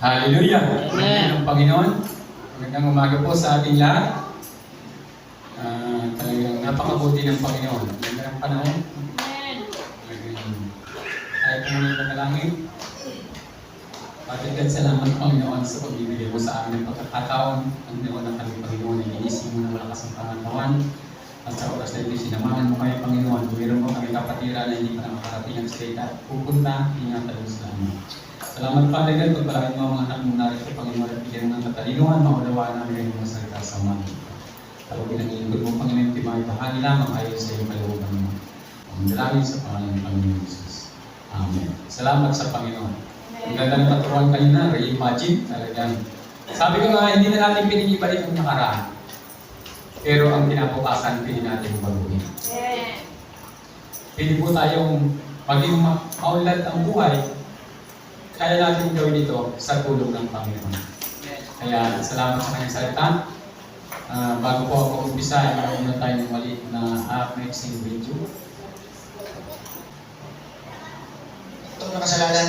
Hallelujah! Amen. Ang Panginoon. Magandang umaga po sa ating lahat. Talagang napakabuti ng Panginoon. Magandang panahon. Tayo po muna panalangin. Pagdagan salamat Panginoon sa pagbibigay mo sa amin ng pagkakataon. Ang noon ng kami Panginoon ay inisip mo ng malakas ang pangatawan. At sa oras na ito, sinamahan mo kayo Panginoon. Mayroon mo kami kapatira na hindi pa nakakarating ang salita. Pupunta, ingatan mo sa amin. Salamat Father God, pagpalain mo ang mga anak mo narito, Panginoon, at bigyan ng katalinuhan, maunawaan namin ang mga salita sa mga ito. Tawagin ang ilingkod mo, Panginoon, timay bahagi lamang ayon sa iyong kalooban mo. Ang dalangin sa pangalan ng Panginoon Jesus. Amen. Salamat sa Panginoon. Ang ganda ng paturuan kanina, re-imagine, talagang. Sabi ko nga, hindi na natin pinigibalik ang nakaraan. Pero ang kinabukasan, pili natin baguhin. Pili po tayong maging maunlad ang buhay. Kaya natin gawin ito sa tulong ng Panginoon. Kaya salamat sa kanyang salita. Bago po ako umpisa, ay muna tayo ng maliit na mixing video. Itong nakasalanan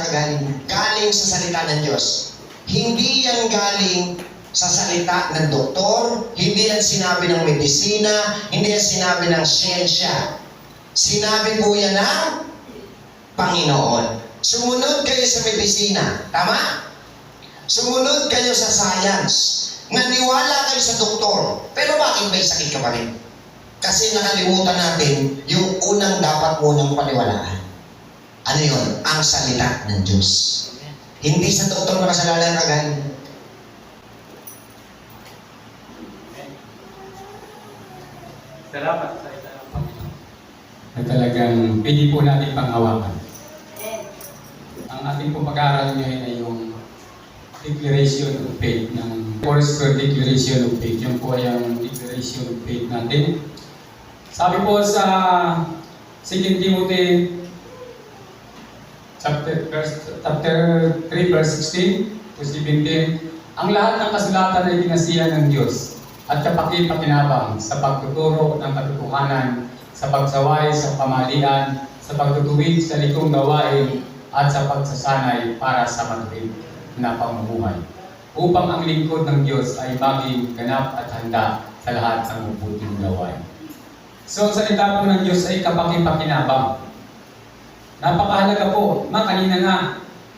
galing sa salita ng Diyos. Hindi yan galing sa salita ng doktor, hindi yan sinabi ng medisina, hindi yan sinabi ng siyensya. Sinabi po yan ng Panginoon. Sumunod kayo sa medisina, tama? Sumunod kayo sa science. Naniwala kayo sa doktor. Pero bakit may sakit ka pa rin? Kasi nakalimutan natin yung unang dapat munang paniwalaan. Ano yun? Ang salita ng Diyos. Hindi sa doktor na kasalanan kagaling. Salamat sa salita ng Panginoon. At talagang pili po natin panghawakan. Ang ating pong pag-aaral ngayon ay yung Declaration of Faith ng Foursquare Declaration of Faith. Yung po ay ang Declaration of Faith natin. Sabi po sa 2 Timothy chapter 3 verse 16 to 17, ang lahat ng kasulatan ay dinasihan ng Diyos at kapaki-pakinabang sa pagtuturo ng katotohanan, sa pagsaway sa pamalian, sa pagtutuwid sa likong gawain, at sa pagsasanay para sa matuwid na pamumuhay, upang ang lingkod ng Diyos ay maging ganap at handa sa lahat ng mabuting gawain. So, ang salita po ng Diyos ay kapaki-pakinabang. Napakahalaga po. Kanina nga,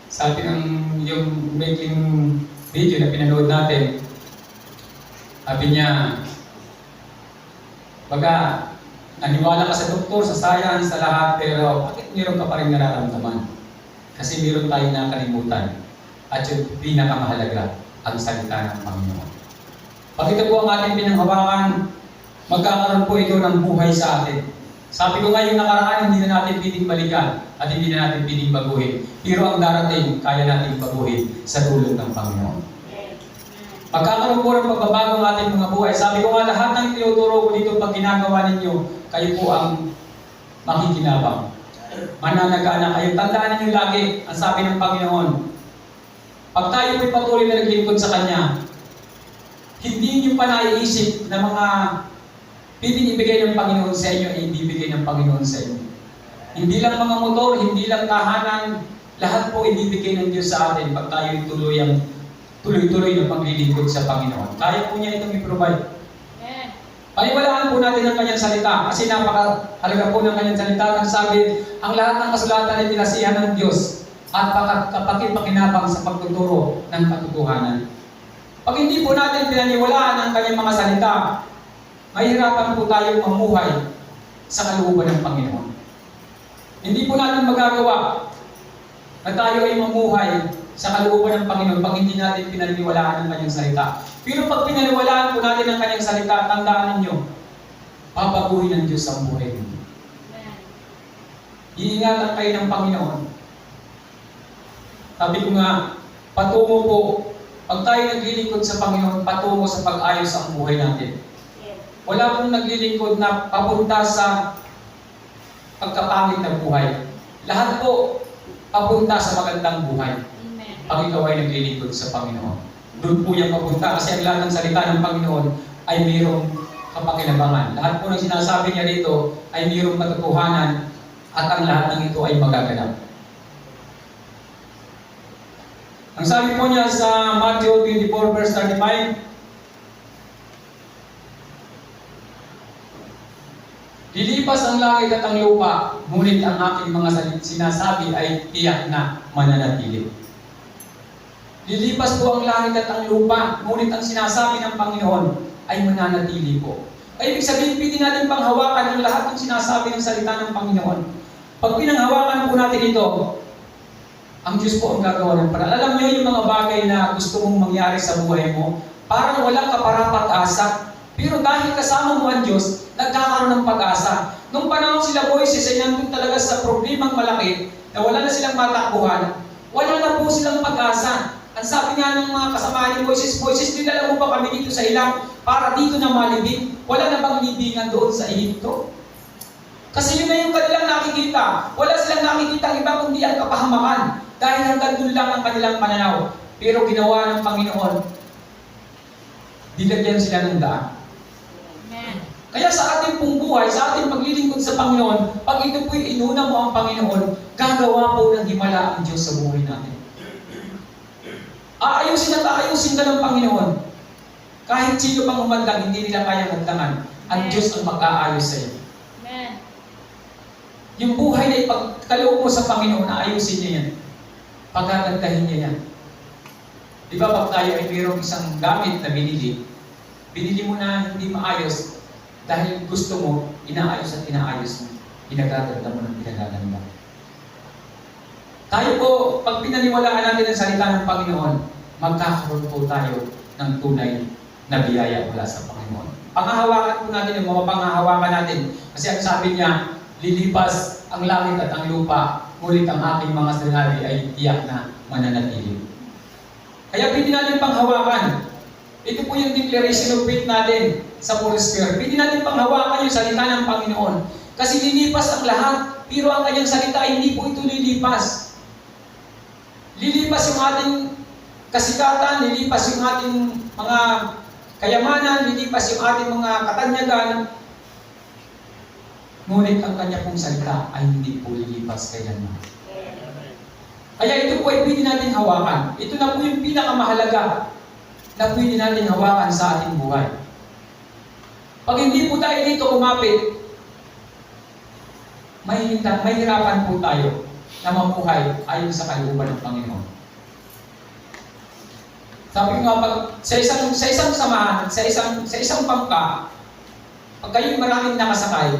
sabi ng yung making video na pinanood natin, sabi niya, baga, naniwala ka sa doktor, sa science, sa lahat, pero bakit meron ka pa rin nararamdaman? Kasi meron tayong nakalimutan. At yung pinakamahalaga, ang salita ng Panginoon. Pag ito po ang ating pinanghawakan, magkakaroon po ito ng buhay sa atin. Sabi ko nga yung nakaraan, hindi na natin piling balikan at hindi na natin piling baguhin. Pero ang darating, kaya natin baguhin sa tulong ng Panginoon. Pagkakaroon po ng pagbabago ng ating mga buhay, sabi ko nga lahat ng tinuturo ko dito pag ginagawa ninyo, kayo po ang makikinabang. Mananagana kayo. Tandaan niyo lagi ang sabi ng Panginoon. Pag tayo po'y patuloy na naglingkod sa Kanya, hindi niyo pa naiisip na mga piling ibigay ng Panginoon sa inyo, ibibigay ng Panginoon sa inyo. Hindi lang mga motor, hindi lang tahanan, lahat po ibibigay ng Diyos sa atin pag tayo tuloy-tuloy na paglilingkod sa Panginoon. Kaya po niya itong i-provide. Paniwalaan po natin ang kanyang salita kasi napakahalaga po ng kanyang salita. Ang sabi, ang lahat ng kasulatan ay pinasihan ng Diyos at kapaki-pakinabang sa pagtuturo ng katotohanan. Pag hindi po natin pinaniwalaan ang kanyang mga salita, mahirapan po tayong mamuhay sa kalooban ng Panginoon. Hindi po natin magagawa na tayo ay mamuhay sa kalooban ng Panginoon pag hindi natin pinaniwalaan ang kanyang salita. Pero pag pinaniwalaan po natin ang kanyang salita, tandaan ninyo, papaguhin ng Diyos ang buhay ninyo. Iingatan kayo ng Panginoon. Sabi ko nga, patungo po, pag tayo naglilingkod sa Panginoon, patungo sa pag-ayos ang buhay natin. Wala pong naglilingkod na papunta sa pagkapangit ng buhay. Lahat po, papunta sa magandang buhay. Pag ikaw ay naglilingkod sa Panginoon. Doon po yung papunta kasi ang lahat ng salita ng Panginoon ay mayroong kapakinabangan. Lahat po ng sinasabi niya dito ay mayroong katotohanan at ang lahat ng ito ay magaganap. Ang sabi po niya sa Matthew 24 verse 35, lilipas ang langit at ang lupa, ngunit ang aking mga sinasabi ay tiyak na mananatili. Lilipas po ang langit at ang lupa, ngunit ang sinasabi ng Panginoon ay mananatili po. Ay ibig sabihin, pwede natin panghawakan ang lahat ng sinasabi ng salita ng Panginoon. Pag pinanghawakan po natin ito, ang Diyos po ang gagawa ng paraan. Alam niyo yung mga bagay na gusto mong mangyari sa buhay mo, parang walang kapara-pag-asa. Pero dahil kasama mo ang Diyos, nagkakaroon ng pag-asa. Nung panahon sila Moises ay nandun talaga sa problemang malaki na wala na silang matakbuhan, wala na po silang pag-asa. Ang sabi nga ng mga kasama ni Moises, Moises, dinala mo ba kami dito sa ilang para dito na malibing? Wala na bang libingan doon sa Egypto? Kasi yun na yung kanilang nakikita. Wala silang nakikita ang iba kundi ang kapahamakan. Dahil hanggang doon lang ang kanilang pananaw. Pero ginawa ng Panginoon, dilagyan sila ng daan. Kaya sa ating pong buhay, sa ating paglilingkod sa Panginoon, pag ito po'y inuna mo ang Panginoon, gagawa po ng himala ang Diyos sa buhay natin. Aayusin at aayusin ka ng Panginoon. Kahit sino pang umandang, hindi nila kayang magdangan. Ang Diyos ang mag-aayos sa iyo. Amen. Yung buhay na ipagkaloob mo sa Panginoon, aayusin niya yan. Pagagandahin niya yan. Di ba pag tayo ay mayroong isang gamit na binili mo na hindi maayos, dahil gusto mo, inaayos at inaayos mo. Pinagaganda mo ng pinagaganda. Tayo po, pag pinaniwalaan natin ang salita ng Panginoon, magkakaroon po tayo ng tunay na biyaya mula sa Panginoon. Pangahawakan po natin yung mga pangahawakan natin. Kasi ang sabi niya, lilipas ang langit at ang lupa, ngunit ang aking mga sinabi ay tiyak na mananatili. Kaya pwede natin panghawakan. Ito po yung declaration of faith natin sa Forest Fair. Pwede natin panghawakan yung salita ng Panginoon. Kasi lilipas ang lahat, pero ang kanyang salita ay hindi po ito lilipas. Lilipas yung ating kasikatan, lilipas yung ating mga kayamanan, lilipas yung ating mga katanyagan. Ngunit ang kanya pong salita ay hindi po lilipas kailanman. Kaya ito po ay pwede natin hawakan. Ito na po yung pinakamahalaga na pwede natin hawakan sa ating buhay. Pag hindi po tayo dito kumapit, mahirapan po tayo na mamuhay ayon sa kalooban ng Panginoon. Sabi ko nga, pag sa isang samahan, sa isang pangka, pag kayo'y maraming nakasakay,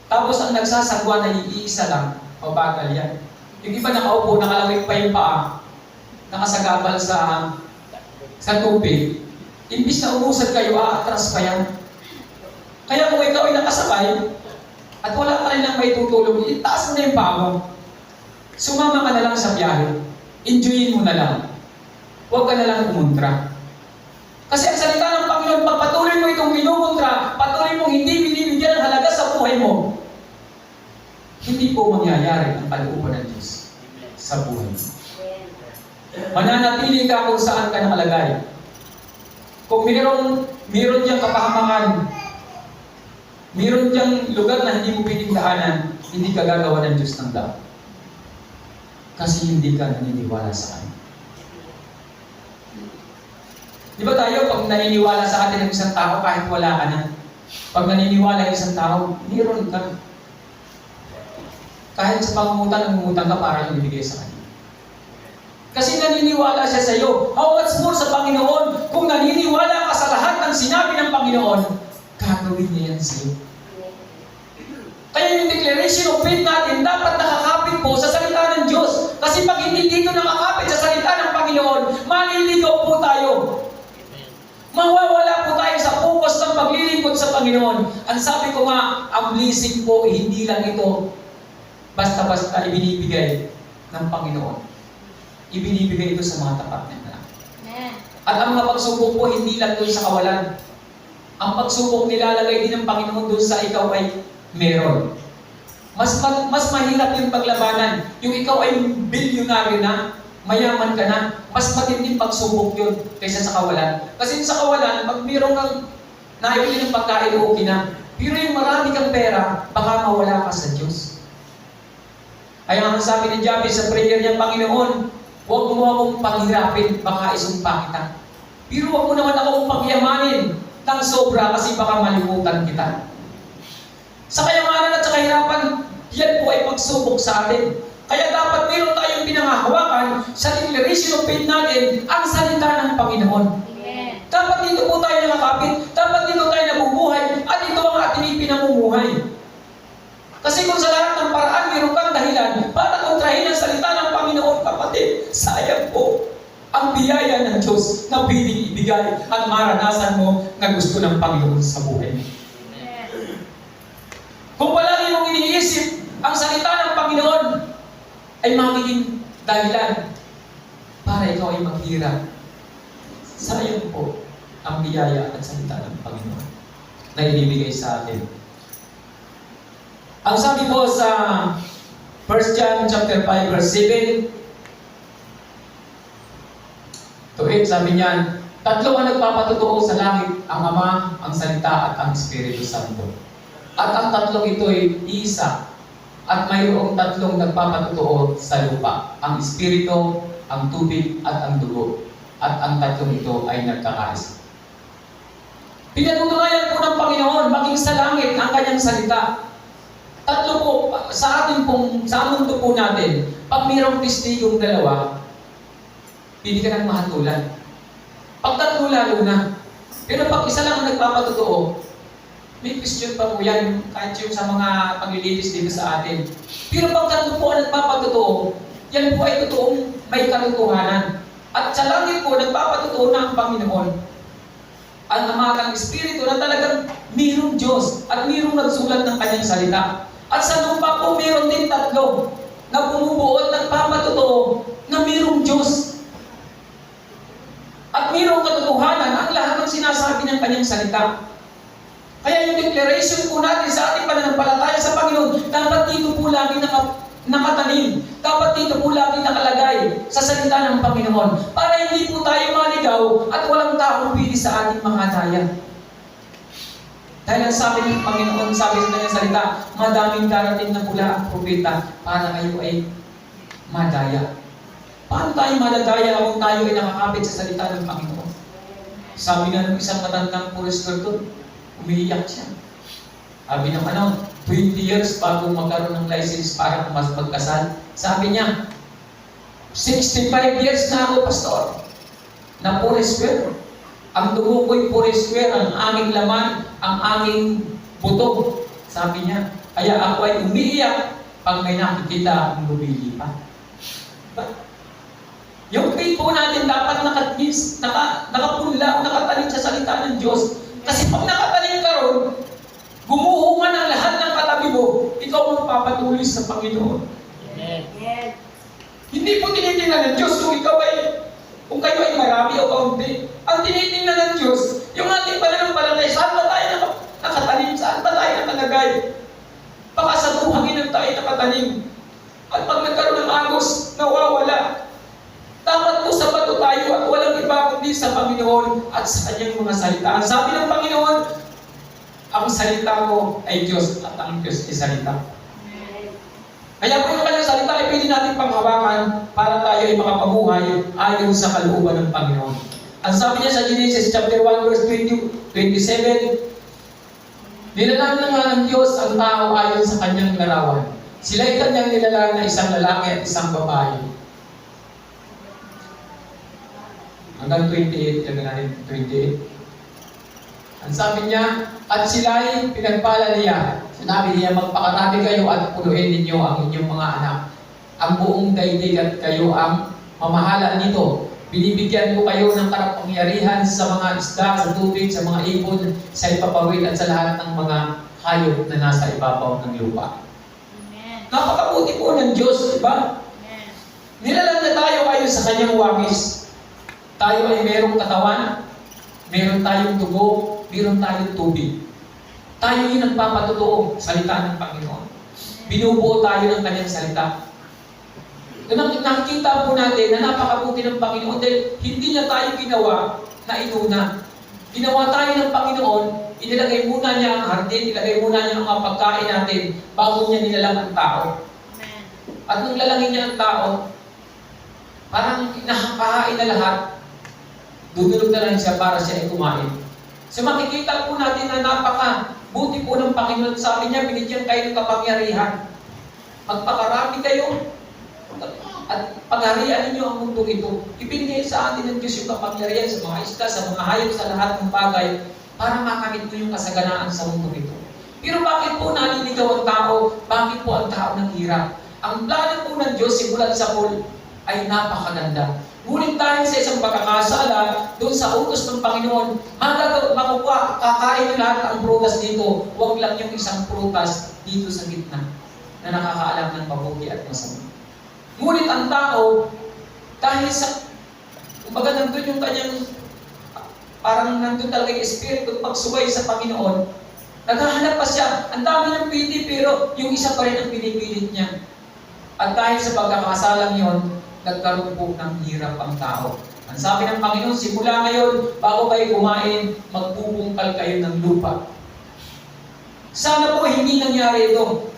tapos ang nagsasagwa na iisa lang, pabagal yan. Yung iba nakaupo, nakalawig pa yung paa, nakasagabal sa tubig, imbis na umusad kayo, aatras pa yan. Kaya kung ikaw ay nakasakay, at wala ka rin lang may tutulong, itaas mo na yung paa mo. Sumama ka na lang sa biyahe. Enjoyin mo na lang. Huwag ka na lang kumontra. Kasi ang salita ng Panginoon, pag patuloy mo itong kinukontra, patuloy mong hindi binibigyan ng halaga sa buhay mo, hindi po mangyayari ang kalooban ng Diyos sa buhay mo. Mananatili ka kung saan ka nakalagay. Kung meron diyang kapahamakan, meron diyang lugar na hindi mo pwedeng daanan, hindi ka gagawa ng Diyos ng daan. Kasi hindi ka naniniwala sa Kanya. Di ba tayo, pag naniniwala sa atin ng isang tao, kahit wala ka na, pag naniniwala yung isang tao, meron ka. Kahit sa pangungutang, nangungutang ka para yung ibigay sa Kanya. Kasi naniniwala siya sa iyo. How much more sa Panginoon? Kung naniniwala ka sa lahat ng sinabi ng Panginoon, gagawin niya yan sa iyo. Kaya yung declaration of faith natin, dapat nakakapit po sa salita ng Diyos. Kasi pag hindi dito nakakapit sa salita ng Panginoon, maliligaw po tayo. Mawawala po tayo sa focus ng paglilingkod sa Panginoon. Ang sabi ko nga, ang blessing po, hindi lang ito basta-basta ibinibigay ng Panginoon. Ibinibigay ito sa mga tapat na anak. At ang mga pagsubok po, hindi lang doon sa kawalan. Ang pagsubok nilalagay din ng Panginoon doon sa ikaw ay meron. Mas mahirap yung paglabanan. Yung ikaw ay bilyonaryo na, mayaman ka na, mas matinding pagsubok yun kaysa sa kawalan. Kasi sa kawalan, pag mayroong kang naibili ng pagkain, okay na. Pero yung marami kang pera, baka mawala ka sa Diyos. Kaya ang sabi ni Jabez sa prayer niya, Panginoon, Huwag mo akong paghirapin, baka isumpa kita. Pero huwag mo naman akong pagyamanin ng sobra kasi baka malimutan kita. Sa kayamanan at sa kahirapan, yan po ay pagsubok sa atin. Kaya dapat meron tayong pinangahawakan sa declaration of faith natin ang salita ng Panginoon. Amen. Dapat dito po tayo nakakapit, dapat dito tayo nabubuhay, at ito ang ating ipinamumuhay. Kasi kung sa lahat ng paraan meron kang dahilan para kontrahin ang salita ng Panginoon, kapatid, sayang po ang biyaya ng Diyos na piling ibigay at maranasan mo na gusto ng Panginoon sa buhay mo. Amen. Kung palagi mong iniisip ang salita ng Panginoon, ay magiging dahilan para ikaw ay maghirap. Sayang po ang biyaya at salita ng Panginoon na inibigay sa atin. Ang sabi po sa 1 John chapter 5 verse 7 to 8, sabi niyan, tatlo ang nagpapatotoo sa langit, ang Ama, ang Salita, at ang Espiritu Santo. At ang tatlong ito ay isa. At mayroong tatlong nagpapatotoo sa lupa, ang Espiritu, ang tubig, at ang dugo. At ang tatlong ito ay nagkakaisa. Pinatutunayan po ng Panginoon, maging sa langit ang kanyang salita. Tatlo po, sa mundo po natin, pag mayroong testigong dalawa, pili ka ng mahatulan. Pag tatlo lalo na. Pero pag isa lang ang nagpapatotoo, may question pa po yan, kahit yung sa mga paglilitis dito sa atin. Pero pag tatlo po ang nagpapatotoo, yan po ay totoong may katotohanan. At sa langit po, nagpapatotoo na ang Panginoon. Ang amakang Espiritu na talagang mayroong Diyos at mayroong nagsulat ng kanyang salita. At sa lupa po, mayroon din tatlo na bumubuo at nagpapatotoo na mayroong Diyos. At mayroong katotohanan ang lahat ng sinasabi ng kanyang salita. Kaya yung declaration po natin sa ating pananampalataya sa Panginoon, dapat dito po lagi nakatanim. Dapat dito po lagi nakalagay sa salita ng Panginoon. Para hindi po tayo maligaw at walang taong pili sa ating makadaya. Dahil ang sabi ng Panginoon, sabi sa kanyang salita, madaming darating na pula ang propeta para kayo ay madaya. Paano tayo madadaya kung tayo ay nakakapit sa salita ng Panginoon? Sabi nga ng isang matandang puristor doon, umiiyak siya. Sabi ng 20 years bago magkaroon ng license para magkasal. Sabi niya, 65 years na ako, pastor, na puristor. Ang dugo ko'y puristor, ang aming laman, ang aming buto. Sabi niya, kaya ako ay umiiyak pag may nakikita ang lumilipat. Yung faith po natin dapat nakapunla o nakatanim sa salita ng Diyos. Kasi pag nakatanim ka ron, gumuhungan ang lahat ng katabi mo, ikaw magpapatuloy sa Panginoon. Amen. Hindi po tinitingnan ng Diyos kung kayo ay marami o kaunti. Ang tinitingnan ng Diyos, yung ating pananampalataya, saan ba tayo nakatanim? Saan ba tayo nakalagay? Baka sa buhangin tayo nakatanim. At pag nagkaroon ng agos, nawawala. Dapat po sa bato tayo at walang iba kundi sa Panginoon at sa kanyang mga salita. Ang sabi ng Panginoon, ang salita ko ay Diyos at ang Diyos ay salita. Kaya po yung kanyang salita ay pwede natin panghawakan para tayo ay makapabuhay ayon sa kalooban ng Panginoon. Ang sabi niya sa Genesis chapter 1 verse 27, nilalang na nga ng Diyos ang tao ayon sa kanyang larawan. Sila ay kanyang nilalang na isang lalaki at isang babae. Hanggang 28, lagyan natin 28. Ang sabi niya, at sila ay pinagpala niya. Sinabi niya, magpakarami kayo at punuin ninyo ang inyong mga anak. Ang buong daigdig at kayo ang mamahala nito. Binibigyan ko kayo ng kapangyarihan sa mga isda, sa tubig, sa mga ibon, sa ipapawid at sa lahat ng mga hayop na nasa ibabaw ng lupa. Amen. Napakabuti po ng Diyos, di ba? Amen. Nilalang na tayo ayon sa kanyang wangis. Tayo ay merong katawan, meron tayong dugo, meron tayong tubig. Tayo yung nagpapatotoo salita ng Panginoon. Binubuo tayo ng kanyang salita. Nakikita po natin na napakabuti ng Panginoon dahil hindi niya tayo ginawa na inuna. Ginawa tayo ng Panginoon, inilagay muna niya ang hardin, inilagay muna niya ang mga pagkain natin bago niya nilalang ang tao. Amen. At nung lalangin niya ang tao, Parang nakakahain na lahat, dudulog na lang siya para siya ay kumain. So makikita po natin na buti po ng Panginoon. Sabi niya, binigyan kayo ng kapangyarihan. Magpakarami kayo at pagharian ninyo ang mundo ito. Ibinigay sa atin ng Diyos yung kapangyarihan sa mga isda, sa mga hayop, sa lahat ng bagay para makamit mo yung kasaganaan sa mundo ito. Pero bakit po naliligaw ang tao? Bakit po ang tao naghirap? Ang plano po ng Diyos simulan sa Paul ay napakaganda. Ngunit dahil sa isang pagkakasala, doon sa utos ng Panginoon, makukuha, kakain ng lahat ang prutas dito. Huwag lang yung isang prutas dito sa gitna na nakakaalam ng mabuti at masama. Ngunit ang tao, dahil sa, kumbaga nandun yung kanyang, parang nandun talaga yung espiritu pagsuway sa Panginoon, naghahanap pa siya. Ang dami ng pili, pero yung isa pa rin ang pinipilit niya. At dahil sa pagkakasalang yon, nagkaroon po ng hirap ang tao. Ang sabi ng Panginoon, simula ngayon, bago kayo kumain, magbubungkal kayo ng lupa. Sana po hindi nangyari ito.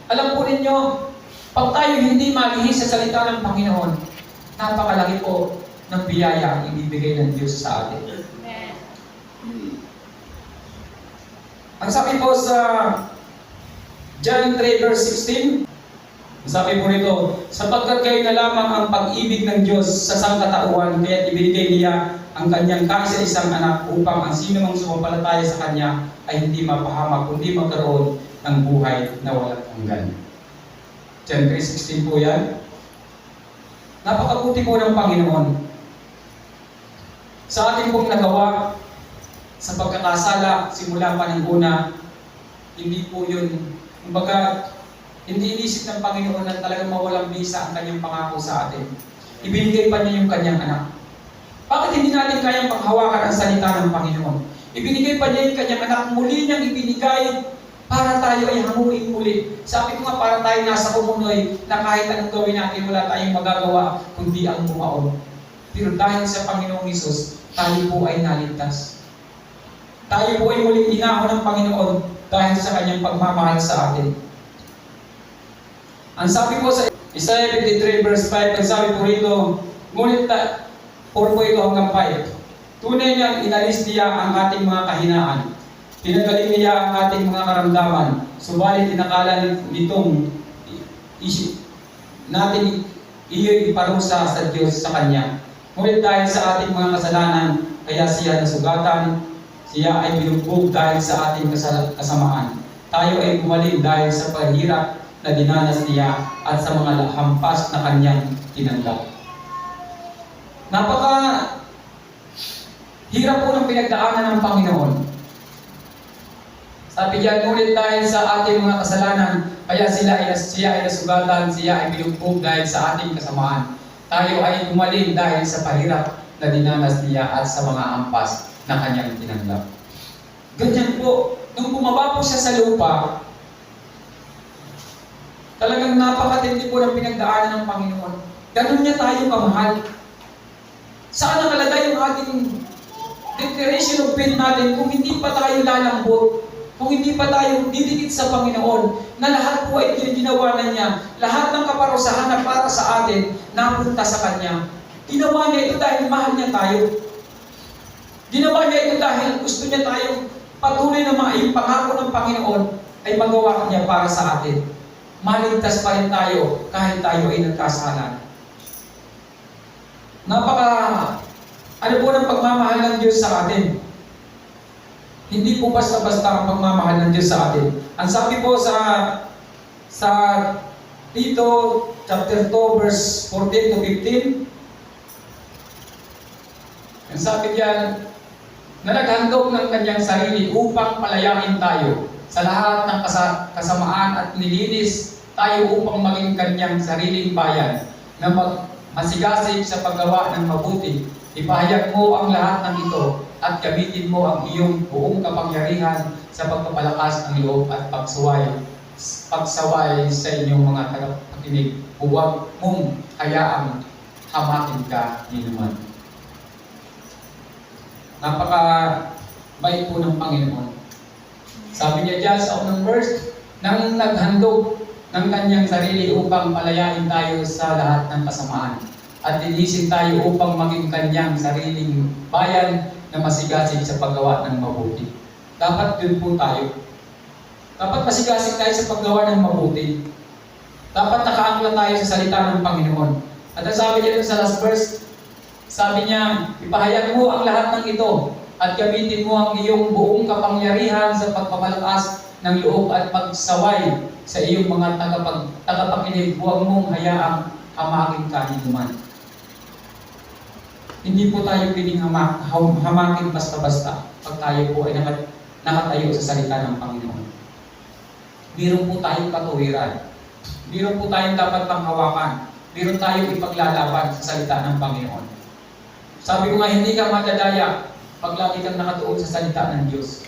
Alam po ninyo, pag tayo hindi malihis sa salita ng Panginoon, napakalaki po ng biyaya ang ibibigay ng Diyos sa atin. Amen. Ang sabi po sa John 3 verse 16, sabi po rito, sapagkat kayo na lamang ang pag-ibig ng Diyos sa sangkatauhan, kaya't ibinigay niya ang kanyang kaisa-isang anak upang ang sino mang sumampalataya sa kanya ay hindi mapahamak, kundi magkaroon ng buhay na walang hanggan. John 3:16 po yan. Napakabuti po ng Panginoon. Sa ating pong nagawa, sa pagkakasala, simula pa ng una, hindi po yun, kumbaga, hindi inisip ng Panginoon na talagang mawalang bisa ang kanyang pangako sa atin. Ibinigay pa niya yung kanyang anak. Bakit hindi natin kayang panghawakan ang salita ng Panginoon? Ibinigay pa niya yung kanyang anak, muli niyang ibinigay para tayo ay hanguin muli. Sabi ko nga, para tayo nasa kumunoy na kahit anong gawin natin, wala tayong magagawa kundi ang bumaon. Pero dahil sa Panginoong Hesus, tayo po ay naligtas. Tayo po ay muling inahon ng Panginoon dahil sa kanyang pagmamahal sa atin. Ang sabi po sa Isaiah 53 verse 5, ang sabi po rito, ngunit 4 po ito hanggang 5. Tunay niyang inalis niya ang ating mga kahinaan. Pinagaling niya ang ating mga karamdaman. Subalit inakala nitong natin iyo'y iparusa sa Diyos sa Kanya. Ngunit dahil sa ating mga kasalanan, kaya siya nasugatan, siya ay binugbog dahil sa ating kasamaan. Tayo ay gumaling dahil sa paghirap na dinanas niya at sa mga hampas na kanyang tinanggap. Napaka hirap po ng pinagdaanan ng Panginoon. Sabi diyan, ngunit dahil sa ating mga kasalanan, kaya siya ay nasugatan, siya ay binugbog dahil sa ating kasamaan. Tayo ay gumaling dahil sa pahirap na dinanas niya at sa mga hampas na kanyang tinanggap. Ganyan po, nung bumaba po siya sa lupa, talagang napakatindi po ng pinagdaanan ng Panginoon. Ganun niya tayo kamahal. Saan nakalagay yung ating declaration of faith natin kung hindi pa tayo lalambot, kung hindi pa tayo didikit sa Panginoon, na lahat po ay ginawa na niya, lahat ng kaparusahan na para sa atin, napunta sa Kanya. Ginawa niya ito dahil mahal niya tayo. Ginawa niya ito dahil gusto niya tayo patuloy na yung pangako ng Panginoon ay magawa niya para sa atin. Maligtas pa rin tayo kahit tayo ay nagkasala. Ano po ng pagmamahal ng Diyos sa atin? Hindi po basta-basta ang pagmamahal ng Diyos sa atin. Ang sabi po sa Tito chapter 2 verse 14 to 15, ang sabi diyan, na naghandog ng kanyang sarili upang palayain tayo sa lahat ng kasamaan at nilinis tayo upang maging kanyang sariling bayan na masigasig sa paggawa ng mabuti. Ipahayag mo ang lahat ng ito at gamitin mo ang iyong buong kapangyarihan sa pagpapalakas ng loob at pagsaway sa inyong mga tagapakinig. Huwag mong hayaang hamakin ka ni naman. Napaka-bait po ng Panginoon. Sabi niya dyan sa unang verse, nang naghandog ng kanyang sarili upang palayain tayo sa lahat ng kasamaan at linisin tayo upang maging kanyang sariling bayan na masigasig sa paggawa ng mabuti. Dapat dun po tayo. Dapat masigasig tayo sa paggawa ng mabuti. Dapat nakaangla tayo sa salita ng Panginoon. At ang sabi niya dun sa last verse, sabi niya, ipahayag mo ang lahat ng ito at gamitin mo ang iyong buong kapangyarihan sa pagpapalakas ng loob at pagsaway sa iyong mga tagapakinig. Huwag mong hayaang hamakin ka ni naman. Hindi po tayo piling hamakin basta-basta pag tayo po ay nakatayo sa salita ng Panginoon. Meron po tayong katuwiran. Meron po tayong dapat panghawakan. Meron tayong ipaglalaban sa salita ng Panginoon. Sabi ko nga, hindi ka madadaya pag lagi kang nakatuon sa salita ng Diyos.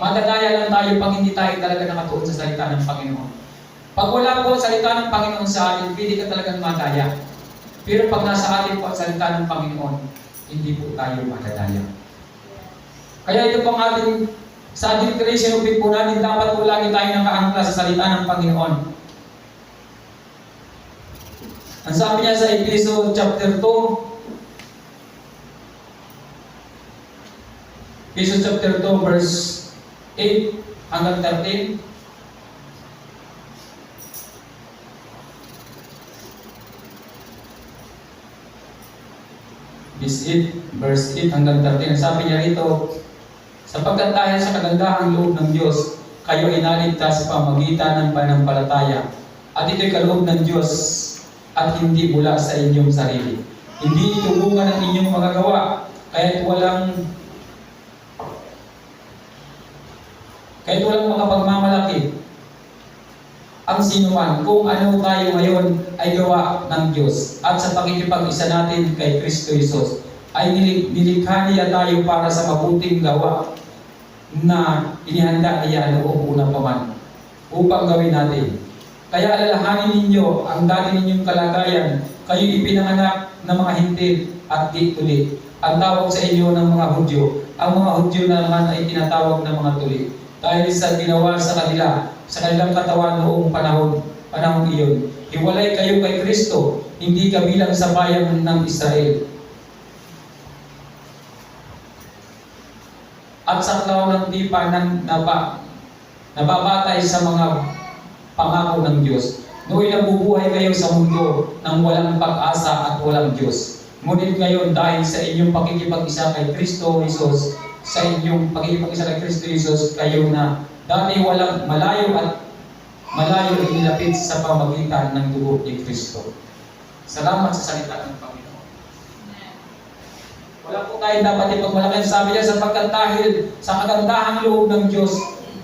Madadaya lang tayo pag hindi tayo talaga nakatuon sa salita ng Panginoon. Pag wala po ang salita ng Panginoon sa atin, pwede ka talagang madaya. Pero pag nasa atin po ang salita ng Panginoon, hindi po tayo madadaya. Kaya ito pong ating sa ating Christian po natin, dapat po lagi tayo nakaangkla sa salita ng Panginoon. Ang sabi niya sa Ephesians chapter 2, Ephesians chapter 2 verse 8 hanggang 13. Verse 8 hanggang 13. Sabi niya rito, sapagkat dahil sa kagandahang loob ng Diyos, kayo ay naligtas sa pamagitan ng pananampalataya. At ito'y kaloob ng Diyos at hindi mula sa inyong sarili. Hindi ito bunga ng inyong magagawa, kahit walang makapagmamalaki ang sinuman kung ano tayo ngayon ay gawa ng Diyos at sa pakikipag-isa natin kay Kristo Jesus ay nilikha niya tayo para sa mabuting gawa na inihanda niya noong una pa man upang gawin natin. Kaya alalahanin ninyo ang dati ninyong kalagayan, kayo ipinanganak ng mga hintil at di tuli. Ang tawag sa inyo ng mga Hudyo, ang mga Hudyo naman ay tinatawag ng mga tuli. Dahil sa ginawa sa kanila, sa kanilang katawan noong panahon iyon. Hiwalay kayo kay Kristo, hindi kabilang sa bayan ng Israel. At sa klaw ng tipa nababatay sa mga pangako ng Diyos. Noon nabubuhay kayo sa mundo ng walang pag-asa at walang Diyos. Ngunit ngayon dahil sa inyong pakikipag-isa kay Kristo Jesus, kayo na dati walang malayo inilapit sa pamagitan ng dugo ni Kristo. Salamat sa salita ng Panginoon. Wala po tayo dapat ipagmalaki. Sabi niya, sapagkat dahil sa kagandahang loob ng Diyos,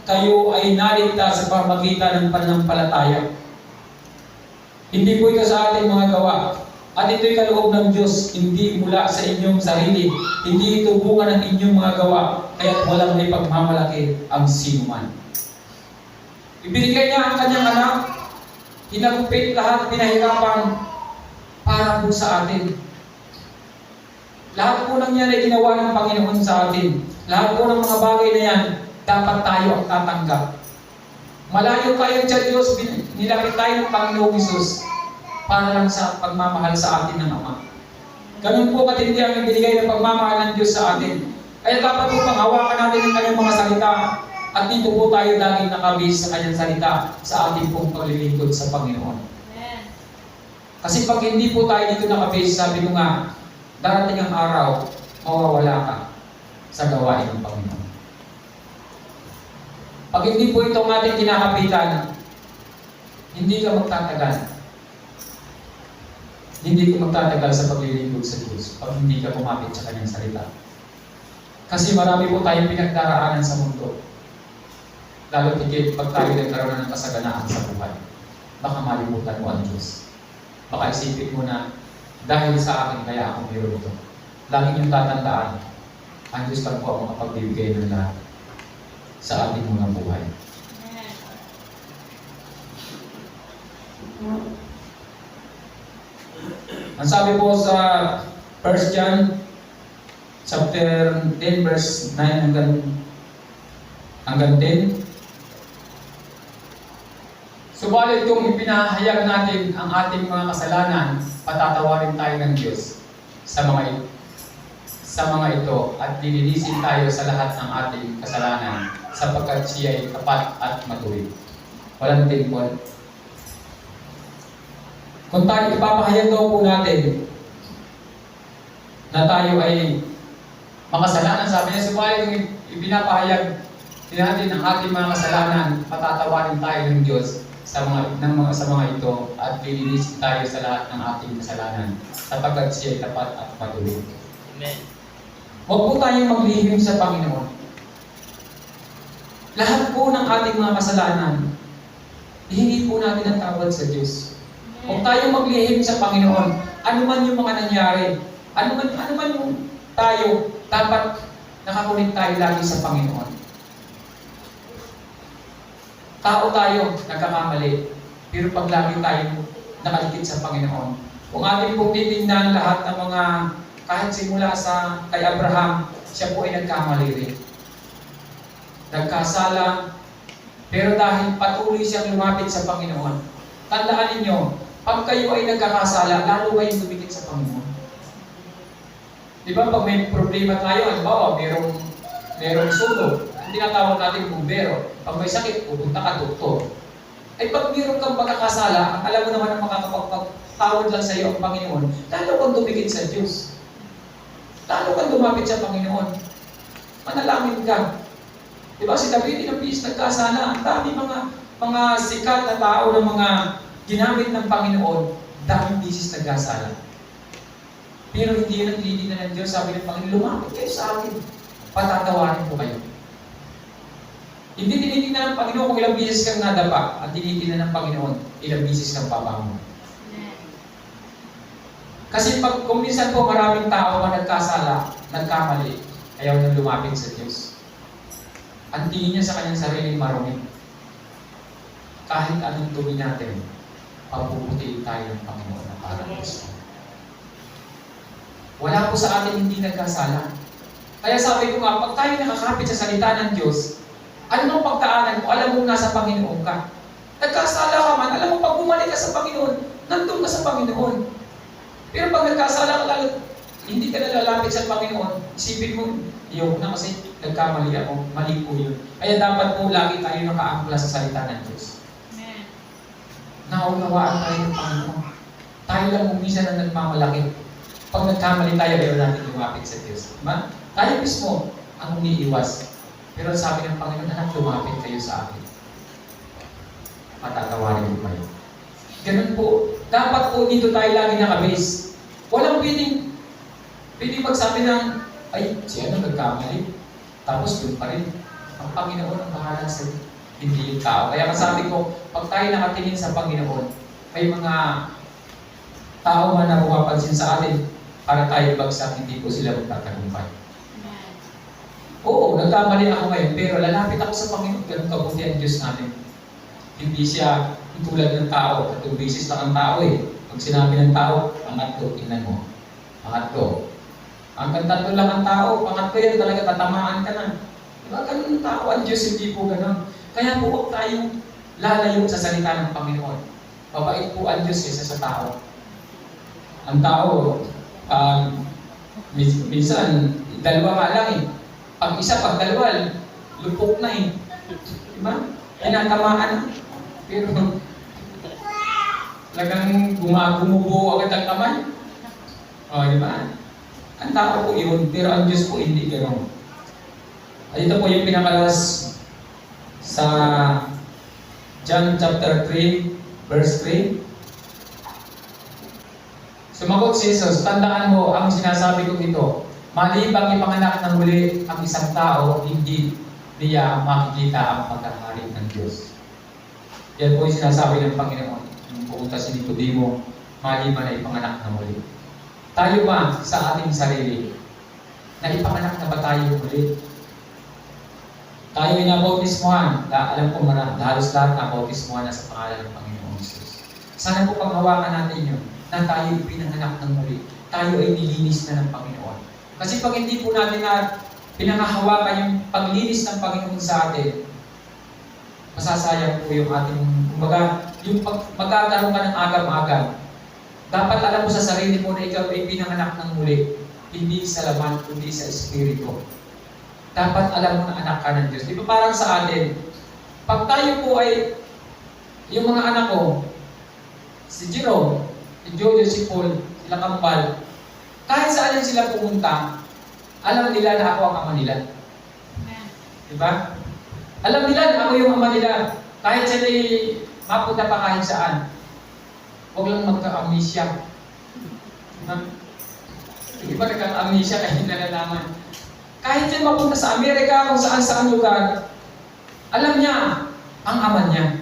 kayo ay naligtas sa pamagitan ng pananampalataya. Hindi po ito sa ating mga gawa. At ito'y kaloob ng Diyos, hindi mula sa inyong sarili. Hindi ito bunga ng inyong mga gawa, kaya't walang may pagmamalaki ang sinuman. Ibinigay niya ang kanyang anak, hinagupit lahat, pinahirapan para po sa atin. Lahat po ng yan ay ginawa ng Panginoon sa atin. Lahat po ng mga bagay na yan, dapat tayo ang tatanggap. Malayo tayo sa Diyos, nilapit tayo ng Panginoong Hesus para lang sa pagmamahal sa atin ng Ama. Ganun po katindi ang ibinigay ng pagmamahal ng Diyos sa atin. Kaya dapat po panghawakan natin ang kanyang mga salita at dito po tayo laging nakabis sa kanyang salita sa ating pong paglilingkod sa Panginoon. Amen. Kasi pag hindi po tayo dito nakabis, sabi ko nga, darating ang araw, mawawala ka sa gawain ng Panginoon. Pag hindi po itong ating kinakapitan, hindi ka magtatagal. Hindi ka magtatagal sa paglilingkod sa Diyos pag hindi ka kumapit sa kanyang salita. Kasi marami po tayong pinagdaraanan sa mundo. Lalo tigit pag tayo nagkaroon ng kasaganaan sa buhay. Baka malimutan mo ang Diyos. Baka isipin mo na, dahil sa akin kaya ako meron ito. Lagi niyong tatandaan, ang Diyos lang po ang makapagbibigay ng lahat sa ating mga buhay. Ang sabi po sa 1 John chapter 10 verse 9 hanggang 10, Subalit kung ipinahayag natin ang ating mga kasalanan, patatawarin tayo ng Diyos sa mga ito at lilinisin tayo sa lahat ng ating kasalanan sapagkat siya ay tapat at matuwid. Walang timpol. Kung tayo ipapahayag daw po natin na tayo ay makasalanan, sabi niya, subalit kung ipinapahayag natin ang ating mga kasalanan, patatawarin tayo ng Diyos sa mga ito at lilinisin tayo sa lahat ng ating kasalanan sapagkat siya ay tapat at matuwid. Amen. Huwag po tayong maglihim sa Panginoon. Lahat po ng ating mga kasalanan, ihingi po natin ang tawad sa Diyos. Huwag tayong maglihim sa Panginoon. Ano man yung mga nangyari, ano man yung tayo, dapat nakakunik tayo lagi sa Panginoon. Tao tayo, nagkakamali, pero pag lagi tayo nakalikit sa Panginoon, kung ating pong titingnan lahat ng mga, kahit simula kay Abraham, siya po ay nagkamali rin. Nagkasala, pero dahil patuloy siyang lumapit sa Panginoon, tandaan ninyo, pag kayo ay nagkakasala, lalo kayong lumikit sa Panginoon. Di ba, pag may problema tayo, halimbawa, merong sunog, ang tinatawag natin bumbero. Pag may sakit, pupunta ka doktor. Ay pag meron kang pagkakasala, ang alam mo naman ang makakapagtawad lang sa iyo ang Panginoon, lalo kang dumikit sa Diyos. Lalo kang lumapit sa Panginoon. Manalangin ka. Di ba, si David inapis nagkasala. Ang dami mga sikat na tao ng mga ginamit ng Panginoon, daming bisis nagkasala. Pero hindi yun ang tinitingnan ng Diyos. Sabi ng Panginoon, lumapit kayo sa akin. Patatawarin ko kayo. Hindi tinitingnan ng Panginoon kung ilang bisis kang nadapa. At tinitingnan ng Panginoon, ilang bisis kang pabangon. Kasi kung minsan po maraming tao na nagkasala, nagkamali, ayaw nang lumapit sa Diyos. Ang tingin niya sa kanyang sarili marumi. Kahit anong dumi natin, pagpuputiin tayo ng Panginoon na parang Diyos. Wala po sa atin hindi nagkasala. Kaya sabi ko nga, pag tayo nakakapit sa salita ng Diyos, ano nang pagkaanan mo, alam mo nasa Panginoon ka. Nagkasala ka man, alam mo pag bumalik ka sa Panginoon, nandun ka sa Panginoon. Pero pag nagkasala ka lalo, hindi ka nalalapit sa Panginoon, isipin mo, iyo na kasi nagkamali ako, mali po yun. Kaya dapat po lagi tayo nakaangkla sa salita ng Diyos. Naunawaan tayo ng Panginoon. Tayo lang umisa na nagmamalaki. Pag nagkamali tayo, ayaw natin lumapit sa Diyos. Tayo mismo ang umiiwas. Pero sabi ng Panginoon, anak, lumapit kayo sa akin. Patatawarin mo kayo. Ganun po. Dapat po dito tayo lagi nakabase. Walang pwedeng magsabi ng, ay, siya na nagkamali. Tapos doon pa rin. Ang Panginoon ang bahala sa hindi yung tao. Kaya kasabi ko, pag tayo nakatingin sa Panginoon, may mga tao man na pumapansin sa atin para tayo bagsak, hindi po sila magtatagumpay. Oo, nagkamali ako ngayon, pero lalapit ako sa Panginoon, ganun kabuti ang Diyos natin. Hindi siya tulad ng tao, tatlong beses lang ang tao eh. Pag sinabi ng tao, pangatlo, tingnan mo. Pangatlo. Hanggang tatlo lang ang tao, pangatlo yan talaga tatamaan ka na. Diba? Ganun ang tao, ang Diyos hindi po ganun. Kaya po huwag tayong lalayo sa salita ng Panginoon. Mabait po ang Diyos kaysa sa tao. Ang tao, minsan, dalawa ka lang eh. Pag isa, pag dalawa, lupok na eh. Diba? Tinatamaan na. Pero, talagang gumubuo agad ang kamay. O, diba? Ang tao po yun, pero ang Diyos po hindi gano'n. At ito po yung pinakalas sa John chapter 3, verse 3. Sumagot si Jesus, tandaan mo ang sinasabi ko ito. Malibang ipanganak ng muli ang isang tao, hindi niya makikita ang pagkakari ng Diyos. Yan po yung sinasabi ng Panginoon. Nung pumunta si Nicodemo, maliban na ipanganak ng muli. Tayo ba sa ating sarili, na ipanganak na ba tayo muli? Tayo ay nabautismuhan. Alam ko halos lahat nabautismuhan na sa pangalan ng Panginoon Jesus. Sana po paghawakan natin yun, na tayo pinanganak ng muli. Tayo ay nilinis na ng Panginoon. Kasi pag hindi po natin na pinangahawakan yung paglinis ng Panginoon sa atin, masasayang po yung ating, kumbaga, yung magkakaroon ka ng agam-agam. Dapat alam mo sa sarili mo na ikaw ay pinanganak ng muli, hindi sa laman, kundi sa Espiritu. Dapat alam mo na anak ka ng Diyos. Di ba parang sa atin, pag tayo po ay, yung mga anak ko, si Jerome, si Jojo, si Paul, sila Kampal, kahit saan sila pumunta, alam nila na ako ang ama nila. Amen. Di ba? Alam nila na ako yung ama nila. Kahit sila mapunta pa kahit saan. Huwag lang magka-amnesia. Di ba nagka-amnesia kahit nalalaman? Kahit sila mapunta sa Amerika, kung saan-saan lugar, alam niya ang ama niya.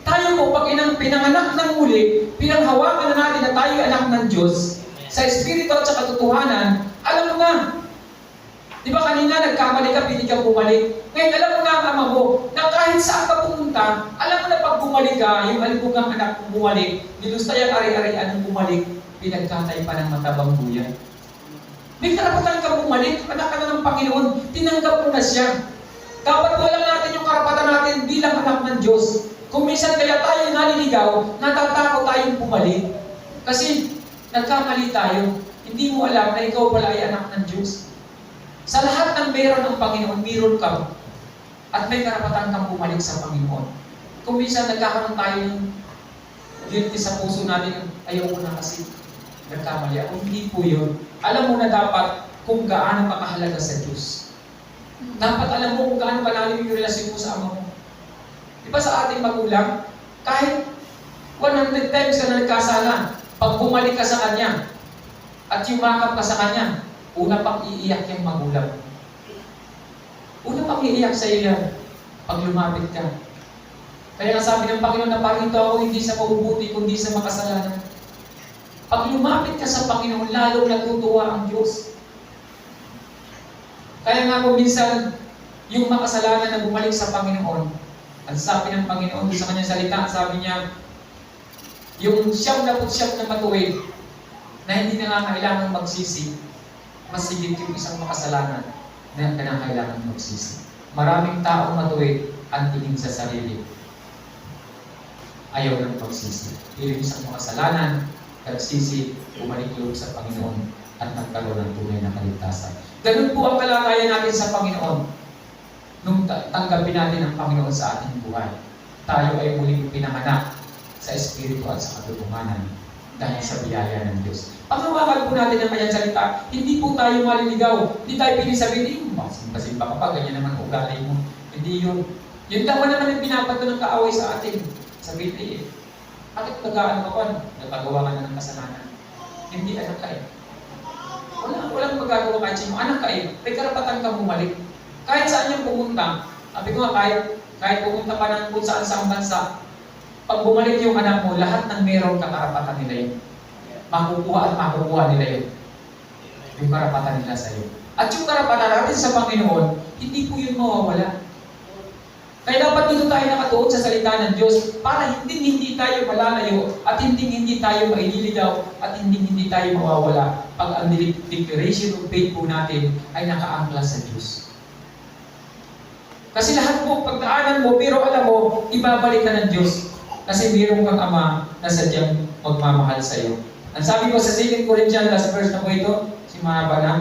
Tayo po, pag pinanganak ng muli, pinanghawakan na natin na tayo anak ng Diyos, sa Espiritu at sa katotohanan, alam mo na. Di ba kanina nagkamali ka, pili ka bumalik. Ngayon alam mo na ang ama mo, na kahit saan ka pumunta, alam mo na pag bumalik ka, yung alibugang anak mong bumalik, nilustay ang ari-arian ng bumalik, pinagkatay pa ng matabang buyan. May karapatan ka bumalik, anak ka na ng Panginoon, tinanggap mo na siya. Dapat wala natin yung karapatan natin bilang anak ng Diyos. Kung minsan kaya tayo naliligaw, natatakot tayong bumalik. Kasi nagkamali tayo. Hindi mo alam na ikaw pala ay anak ng Diyos. Sa lahat ng meron ng Panginoon, meron ka. At may karapatan kang bumalik sa Panginoon. Kung minsan nagkakaroon tayo ng guilty sa puso natin, ayaw ko na kasi nagkamali ako. Hindi po yun. Alam mo na dapat kung gaano ka kahalaga sa Diyos. Dapat alam mo kung gaano kalalim yung relasyon mo sa ama mo. Di ba sa ating magulang, kahit 100 times ka na nagkasala, pag bumalik ka sa Kanya, at yumakap ka sa Kanya, una pang iiyak yung magulang. Una pang iiyak sa iyo yan, pag lumapit ka. Kaya nga sabi ng Panginoon na parito ako hindi sa mabubuti, kundi sa makasalanan. Pag lumapit ka sa Panginoon, lalong natutuwa ang Diyos. Kaya nga kung minsan, yung makasalanan na bumalik sa Panginoon, ang sabi ng Panginoon sa kanyang salita, sabi niya, yung siyam na matuwid, na hindi na nga kailangan magsisi, mas higit yung isang makasalanan na kailangan magsisi. Maraming taong matuwid ang tingin sa sarili. Ayaw ng pagsisi. Yung isang makasalanan, nagsisi, bumalik loob sa Panginoon at nagkaroon ng tunay na kaligtasan. Ganun po ang kalagayan natin sa Panginoon. Nung tanggapin natin ang Panginoon sa ating buhay, tayo ay muling pinanganak sa Espiritu at sa katotohanan dahil sa biyaya ng Diyos. Panghawakan po natin ang kanyang salita, hindi po tayo maliligaw. Hindi tayo pinisabihin, simba-simba ka pa, ganyan naman ugali mo. Hindi yun. Yun naman ang pinapato ng kaaway sa atin. Sabihin eh, bakit nag-aano ka pa? Nagpagawa ka na ng kasalanan. Hindi anak ka eh. Walang magagawa kahit sino. Anak ka eh. May karapatan kang bumalik. Kahit saan yung pumunta, sabi ko nga, kahit pumunta pa ng kung saan bansa, pag bumalik yung anak mo, lahat ng meron kakarapatan nila yun. Makukuha nila yun. Yung karapatan nila sa iyo. At yung karapatan natin sa Panginoon, hindi po yun mawawala. Kaya dapat dito tayo nakatuon sa salita ng Diyos para hindi tayo malalayo at hindi tayo maililigaw at hindi tayo mawawala pag ang declaration of faith po natin ay nakaangkla sa Diyos. Kasi lahat po, pagdaanan mo, pero alam mo, ibabalik ka ng Diyos. Kasi mayroon kang Ama na sadyang magmamahal sa iyo. Ang sabi ko sa 2 Corinthians, last verse na po ito, si mahaba na.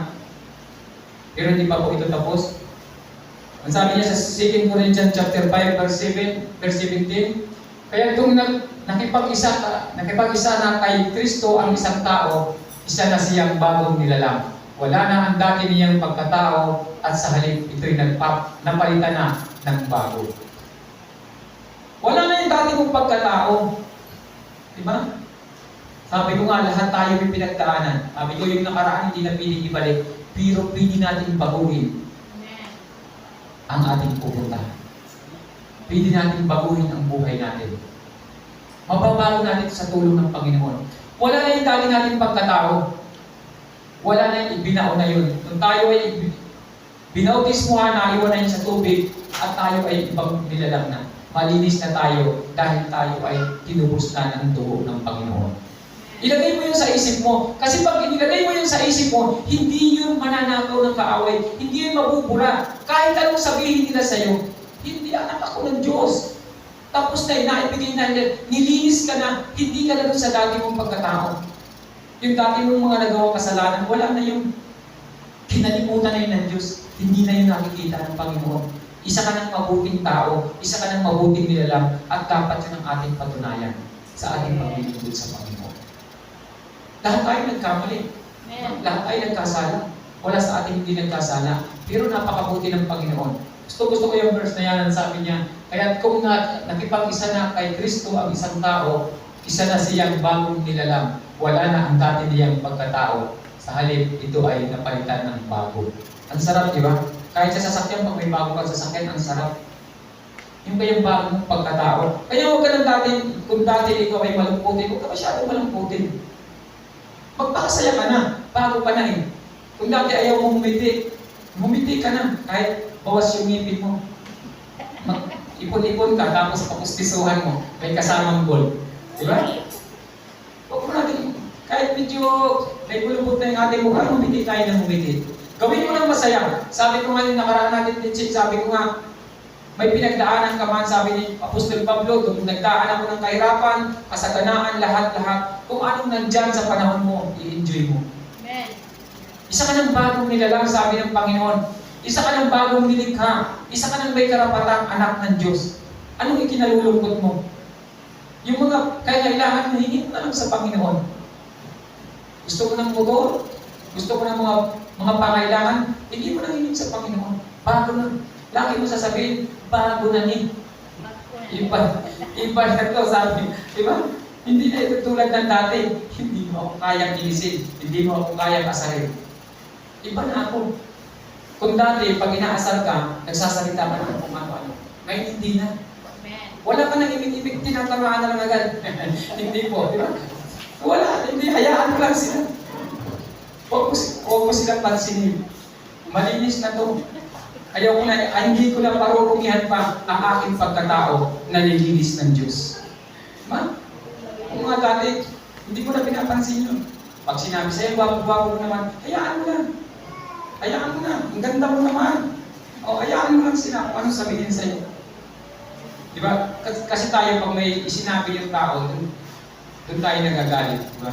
Pero hindi pa po ito tapos. Ang sabi niya sa 2 Corinthians chapter 5, verse 17, kaya kung nakipag-isa na kay Kristo ang isang tao, isa na siyang bagong nilalang. Wala na ang dati niyang pagkatao at sa halip ito'y napalitan na ng bago. Wala na yung dati mong pagkatao. Diba? Sabi ko nga, lahat tayo may pinagdaanan. Sabi ko, yung nakaraan hindi na piling ibalik, pero pili natin baguhin ang ating pupuntahan. Pili natin baguhin ang buhay natin. Mababago natin sa tulong ng Panginoon. Wala na yung dati natin pagkatao. Wala na yung ibinao na yun. Kung tayo ay binautismuhan na, iwan na yun sa tubig, at tayo ay ibang nilalang na. Malinis na tayo dahil tayo ay tinubos na ng dugo ng Panginoon. Ilagay mo yun sa isip mo. Kasi pag inilagay mo yun sa isip mo, hindi yun mananakaw ng kaaway. Hindi yun mabubura. Kahit anong sabihin nila sa'yo, hindi anak ako ng Diyos. Tapos na, naibigay na, nilinis ka na, hindi ka na doon sa dati mong pagkatao. Yung dati mong mga nagawang kasalanan, wala na yung kinalimutan na yun ng Diyos. Hindi na yun nakikita ng Panginoon. Isa ka ng mabuting tao, isa ka ng mabuting nilalang, at dapat yun ang ating patunayan sa ating paglilingkod sa Panginoon. Lahat tayo nagkamali. Lahat tayo nagkasala. Wala sa ating hindi nagkasala. Pero napakabuti ng Panginoon. Gusto ko yung verse na yan, ang sabi niya, kaya kung nakipag-isa na kay Kristo ang isang tao, isa na siyang bagong nilalang. Wala na ang dati niyang pagkatao. Sa halip, ito ay napalitan ng bago. Ang sarap, di ba? Kahit sa sasakyan, pag may bago kang sasakyan, ang sarap. Yung kayong bagong pagkatao. Kaya huwag ka ng dati, kung dati ikaw ay malungkutin, huwag ka masyadong malungkutin. Magpakasaya ka na, bago ka na eh. Kung dati ayaw mo humiti ka na, kahit bawas yung ngipin mo. Ipon-ipon ka, tapos papustisuhan mo, may kasamang gold. Di ba? Huwag mo natin, kahit medyo may bulubot na yung ating mukha, humiti tayo ng humiti. Gawin mo lang masaya. Sabi ko nga yung nakaraan natin din, sabi ko nga, may pinagdaanan ka man, sabi ni Apostol Pablo, doon nagdaan ako ng kahirapan, kasaganaan, lahat-lahat. Kung anong nandyan sa panahon mo, i-enjoy mo. Amen. Isa ka ng bagong nilalang, sabi ng Panginoon. Isa ka ng bagong nilikha. Isa ka ng may karapatang anak ng Diyos. Anong ikinalulungkot mo? Yung mga kailangan mo, hingin mo na lang sa Panginoon. Gusto ko ng motor? Gusto ko ng mga pangailangan? Hindi mo lang hingin sa Panginoon. Bago na. Lagi mo sasabihin, bago na ni. Iba na to, sabi. Diba? Hindi na ito tulad ng dati. Hindi mo ako kayang ilisin. Hindi mo ako kayang asarin. Iba na ako. Kung dati, pag inaasar ka, nagsasalita ka na kung ano-ano. Ngayon, hindi na. Amen. Wala ka nang imig-imig, tinatamaan na lang agad. Hindi po, di ba? Wala, hindi. Hayaan mo lang sila. Huwag mo silang pansinin. Malinis na to. Ayaw ko na, hindi ko na parurumihan pa ang aking pagkatao na nilinis ng Diyos. Ma? Kung nga dati, hindi ko na pinapansin yun. Pag sinabi sa'yo, bago-bago mo naman, hayaan mo lang. Hayaan mo na. Ang ganda mo naman. O, hayaan mo lang sila kung anong sabihin sa'yo. Di ba? Kasi tayo, pag may isinabi yung tao, doon tayo nagagalit. Di ba?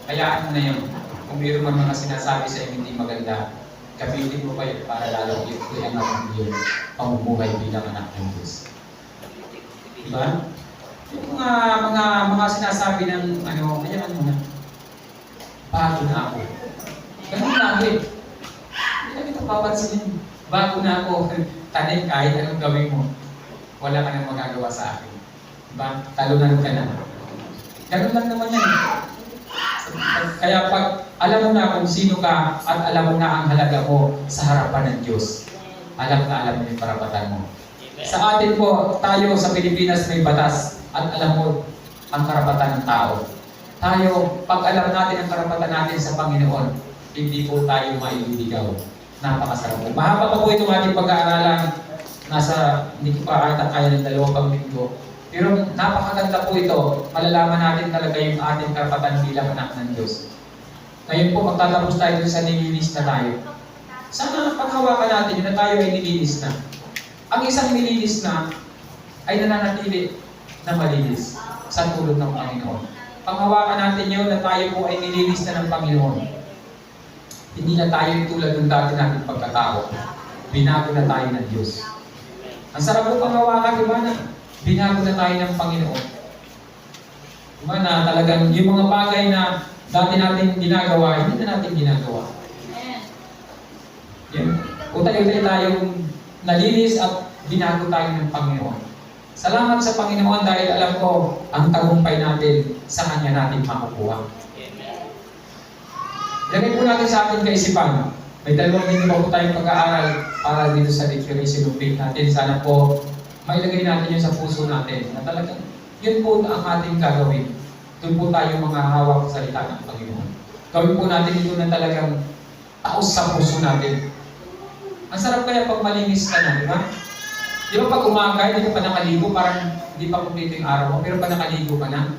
Hayaan mo na yun. Kung mayroon man mga sinasabi sa'yo hindi maganda, gamitin mo pa yun para lalo i-angat mo yung pamumuhay bilang anak ng Diyos. Di ba? Yung mga sinasabi ng hayaan mo na. Bago na ako. Ganun lagi. Hindi na kita papansinin. Bago na ako, tanin kahit anong gawin mo. Wala ka nang magagawa sa akin. Diba? Talunan ka na. Ganun lang naman yan. Kaya pag alam mo na kung sino ka at alam mo na ang halaga mo sa harapan ng Diyos, alam mo yung karapatan mo. Sa atin po, tayo sa Pilipinas may batas at alam mo ang karapatan ng tao. Tayo, pag alam natin ang karapatan natin sa Panginoon, hindi po tayo maililigaw. Napakasarap po. Mahaba pa po itong ating pag-aaralan. Hindi ko pa kaya ng 2 pang linggo. Pero napakaganda po ito. Malalaman natin talaga yung ating karapatan bilang anak ng Diyos. Ngayon po, magtatapos tayo sa nilinis na tayo. Sana paghawakan natin yun na tayo ay nilinis na. Ang isang nilinis na ay nananatili na malinis sa tulong ng Panginoon. Panghawakan natin yun na tayo po ay nilinis na ng Panginoon. Hindi na tayo tulad ng dati natin pagkatao. Binago na tayo ng Diyos. Ang sarap po panghawakan, di ba na? Binago na tayo ng Panginoon. Di ba na talagang yung mga bagay na dati natin ginagawa, hindi na natin ginagawa. Yan. Utay-utay tayong nalinis at binago tayo ng Panginoon. Salamat sa Panginoon dahil alam ko ang tagumpay natin sa Kanya natin makukuha. Lagay po natin sa ating kaisipan. May 2 linggo pa po tayong pag-aaral para dito sa declaration of faith natin. Sana po mailagay natin yun sa puso natin na talagang yun po ang ating gagawin. Doon po tayo mga hawak sa salita ng Panginoon. Gawin po natin ito na talagang taos sa puso natin. Ang sarap kaya pag malinis ka na, di ba? Di ba pag umaga, hindi ka pa nakaligo, parang hindi pa kumpleto yung araw mo, pero pa nakaligo ka na.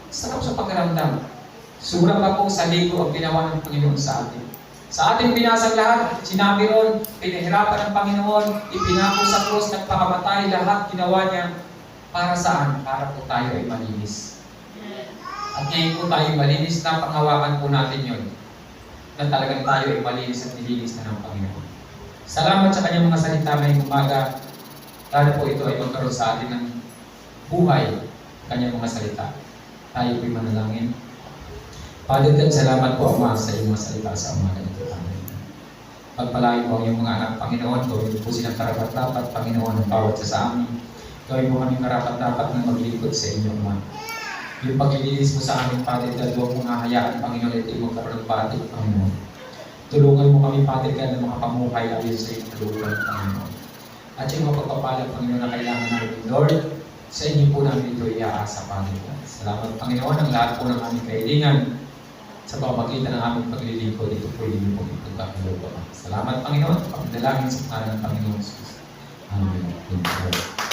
Sarap sa pakiramdam. Surang ka po sa ligo ang ginawa ng Panginoon sa atin. Sa ating binasag lahat, sinabi ron, pinahirapan ng Panginoon, ipinako sa krus, nagpakamatay, lahat ginawa niya Para saan? Para po tayo ay malinis. Amen. At ngayon po tayo malinis na panghawakan po natin yun. Na talagang tayo ay malinis at nilinis na ng Panginoon. Salamat sa kanyang mga salita ngayong umaga. Lalo po ito ay magkaroon sa atin ng buhay, kanyang mga salita. Tayo po'y manalangin. Father God, salamat po Ama sa iyong mga salita sa umaga nito. Amen. Pagpalain mo ang iyong mga anak, Panginoon. Gawin po silang karapat-dapat, Panginoon, ang bawat isa sa amin. Gawin mo kami karapat-dapat na maglingkod sa inyo, Ama. Yung paglilinis mo sa amin, Father God, huwag mo nga hayaan, Panginoon, ito yung magkaroon ng batik, Panginoon. Tulungan mo kami, Father God, na makapamuhay ayon sa iyong tulungan, Panginoon. At yung mga pagpapalang, Panginoon, na kailangan namin, Lord, sa inyo po namin ito iaasa, Father God. Salamat, Panginoon, ang lahat po ng aming kailangan sa pamamagitan ng aming paglilingkod, ito po yung pong ipagkakalob. Salamat, Panginoon, pagdalangin sa pangalan ng Panginoon Jesus. Amen. Thank you, Lord.